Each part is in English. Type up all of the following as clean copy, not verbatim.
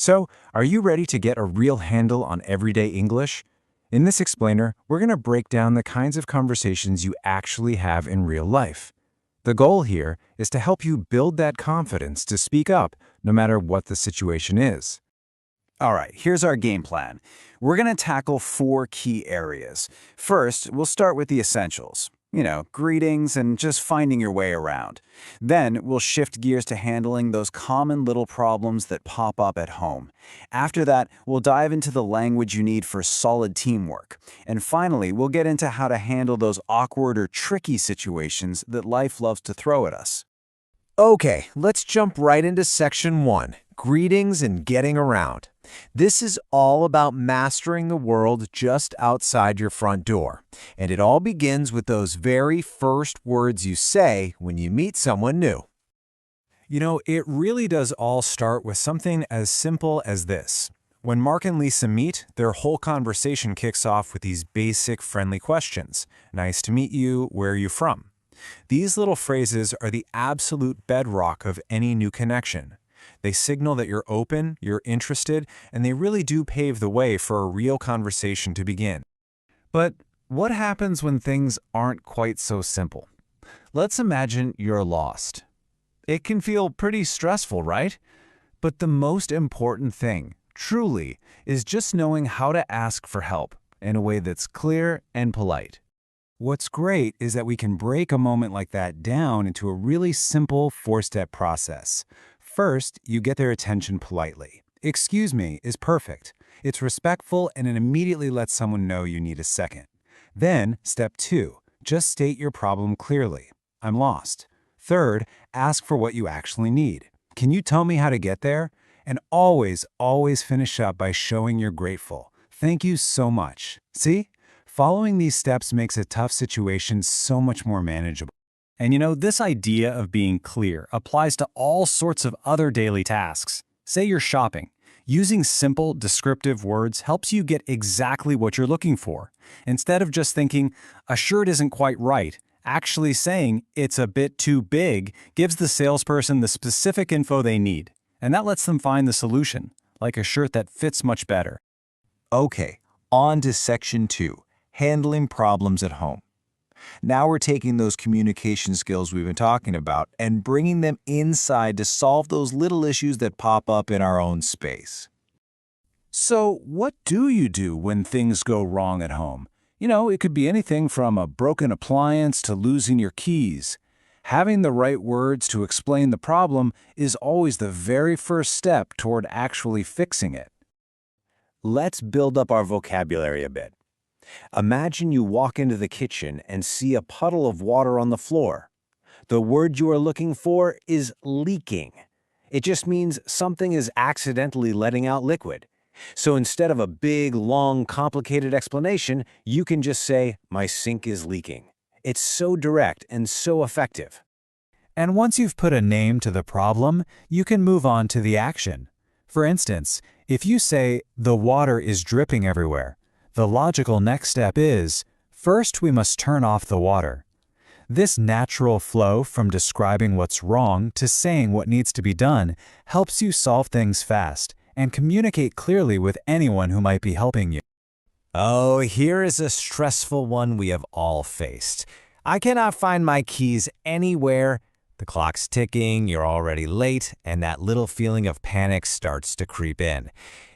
So, are you ready to get a real handle on everyday English? In this explainer, we're going to break down the kinds of conversations you actually have in real life. The goal here is to help you build that confidence to speak up no matter what the situation is. All right, here's our game plan. We're going to tackle 4 key areas. First, we'll start with the essentials. Greetings and just finding your way around. Then we'll shift gears to handling those common little problems that pop up at home. After that, we'll dive into the language you need for solid teamwork. And finally, we'll get into how to handle those awkward or tricky situations that life loves to throw at us. Okay, let's jump right into section 1, greetings and getting around. This is all about mastering the world just outside your front door. And it all begins with those very first words you say when you meet someone new. It really does all start with something as simple as this. When Mark and Lisa meet, their whole conversation kicks off with these basic friendly questions. Nice to meet you, where are you from? These little phrases are the absolute bedrock of any new connection. They signal that you're open, you're interested, and they really do pave the way for a real conversation to begin. But what happens when things aren't quite so simple? Let's imagine you're lost. It can feel pretty stressful, right? But the most important thing, truly, is just knowing how to ask for help in a way that's clear and polite. What's great is that we can break a moment like that down into a really simple 4-step process. First, you get their attention politely. "Excuse me" is perfect. It's respectful and it immediately lets someone know you need a second. Then, step 2, just state your problem clearly. "I'm lost." Third, ask for what you actually need. "Can you tell me how to get there?" And always finish up by showing you're grateful. "Thank you so much." See? Following these steps makes a tough situation so much more manageable. And this idea of being clear applies to all sorts of other daily tasks. Say you're shopping. Using simple, descriptive words helps you get exactly what you're looking for. Instead of just thinking, "a shirt isn't quite right," actually saying, "it's a bit too big," gives the salesperson the specific info they need. And that lets them find the solution, like a shirt that fits much better. Okay, on to section 2. Handling problems at home. Now we're taking those communication skills we've been talking about and bringing them inside to solve those little issues that pop up in our own space. So, what do you do when things go wrong at home? It could be anything from a broken appliance to losing your keys. Having the right words to explain the problem is always the very first step toward actually fixing it. Let's build up our vocabulary a bit. Imagine you walk into the kitchen and see a puddle of water on the floor. The word you are looking for is leaking. It just means something is accidentally letting out liquid. So instead of a big, long, complicated explanation, you can just say, "My sink is leaking." It's so direct and so effective. And once you've put a name to the problem, you can move on to the action. For instance, if you say, "the water is dripping everywhere," the logical next step is, first we must turn off the water. This natural flow from describing what's wrong to saying what needs to be done helps you solve things fast and communicate clearly with anyone who might be helping you. Oh, here is a stressful one we have all faced. "I cannot find my keys anywhere." The clock's ticking, you're already late, and that little feeling of panic starts to creep in.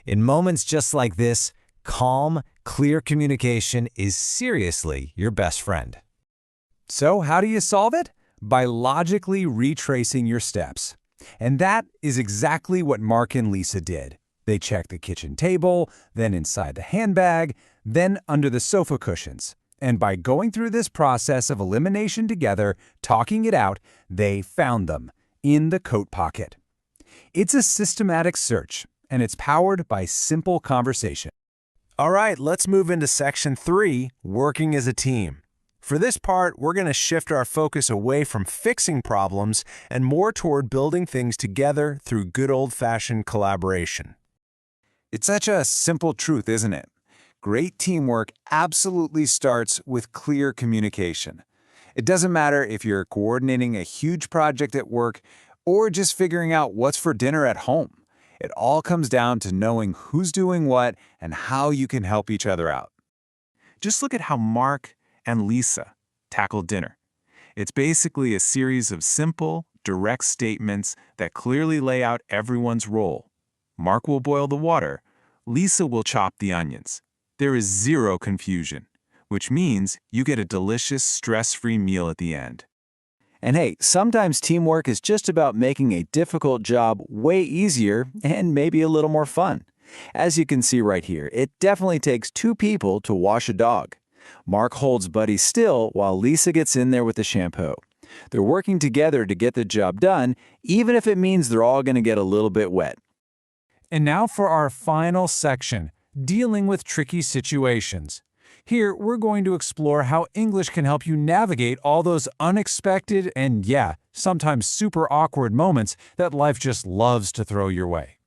In moments just like this, calm, clear communication is seriously your best friend. So how do you solve it? By logically retracing your steps. And that is exactly what Mark and Lisa did. They checked the kitchen table, then inside the handbag, then under the sofa cushions. And by going through this process of elimination together, talking it out, they found them in the coat pocket. It's a systematic search, and it's powered by simple conversation. All right, let's move into section 3, working as a team. For this part, we're going to shift our focus away from fixing problems and more toward building things together through good old-fashioned collaboration. It's such a simple truth, isn't it? Great teamwork absolutely starts with clear communication. It doesn't matter if you're coordinating a huge project at work or just figuring out what's for dinner at home. It all comes down to knowing who's doing what and how you can help each other out. Just look at how Mark and Lisa tackled dinner. It's basically a series of simple, direct statements that clearly lay out everyone's role. Mark will boil the water. Lisa will chop the onions. There is zero confusion, which means you get a delicious, stress-free meal at the end. And hey, sometimes teamwork is just about making a difficult job way easier and maybe a little more fun. As you can see right here, it definitely takes two people to wash a dog. Mark holds Buddy still while Lisa gets in there with the shampoo. They're working together to get the job done, even if it means they're all going to get a little bit wet. And now for our final section, dealing with tricky situations. Here, we're going to explore how English can help you navigate all those unexpected and, yeah, sometimes super awkward moments that life just loves to throw your way.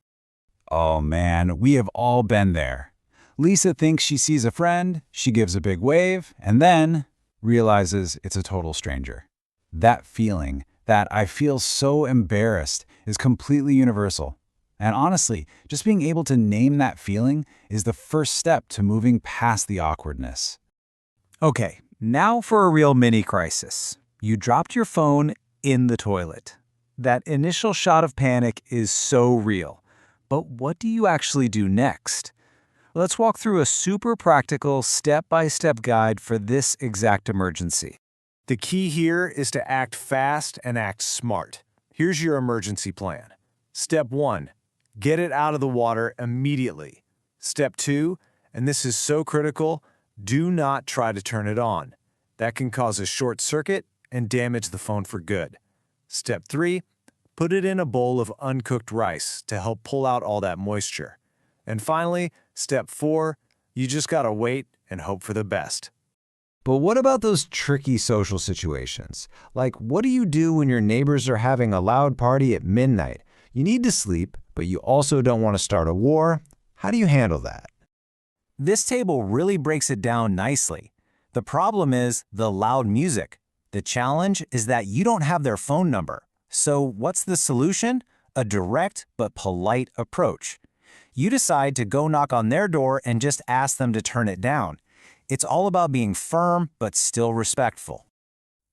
Oh man, we have all been there. Lisa thinks she sees a friend, she gives a big wave, and then realizes it's a total stranger. That feeling, that I feel so embarrassed, is completely universal. And honestly, just being able to name that feeling is the first step to moving past the awkwardness. Okay, now for a real mini crisis. You dropped your phone in the toilet. That initial shot of panic is so real. But what do you actually do next? Let's walk through a super practical, step-by-step guide for this exact emergency. The key here is to act fast and act smart. Here's your emergency plan. Step 1. Get it out of the water immediately. Step 2, and this is so critical, do not try to turn it on. That can cause a short circuit and damage the phone for good. Step 3, put it in a bowl of uncooked rice to help pull out all that moisture. And finally, step 4, you just gotta wait and hope for the best. But what about those tricky social situations? Like, what do you do when your neighbors are having a loud party at midnight? You need to sleep, but you also don't want to start a war. How do you handle that? This table really breaks it down nicely. The problem is the loud music. The challenge is that you don't have their phone number. So what's the solution? A direct but polite approach. You decide to go knock on their door and just ask them to turn it down. It's all about being firm but still respectful.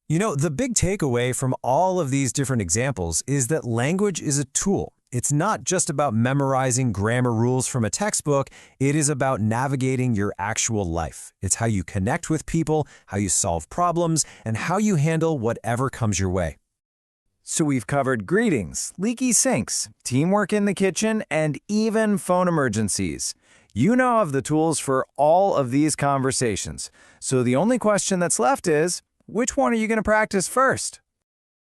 You know, the big takeaway from all of these different examples is that language is a tool. It's not just about memorizing grammar rules from a textbook, it is about navigating your actual life. It's how you connect with people, how you solve problems, and how you handle whatever comes your way. So we've covered greetings, leaky sinks, teamwork in the kitchen, and even phone emergencies. You now have the tools for all of these conversations. So the only question that's left is, which one are you going to practice first?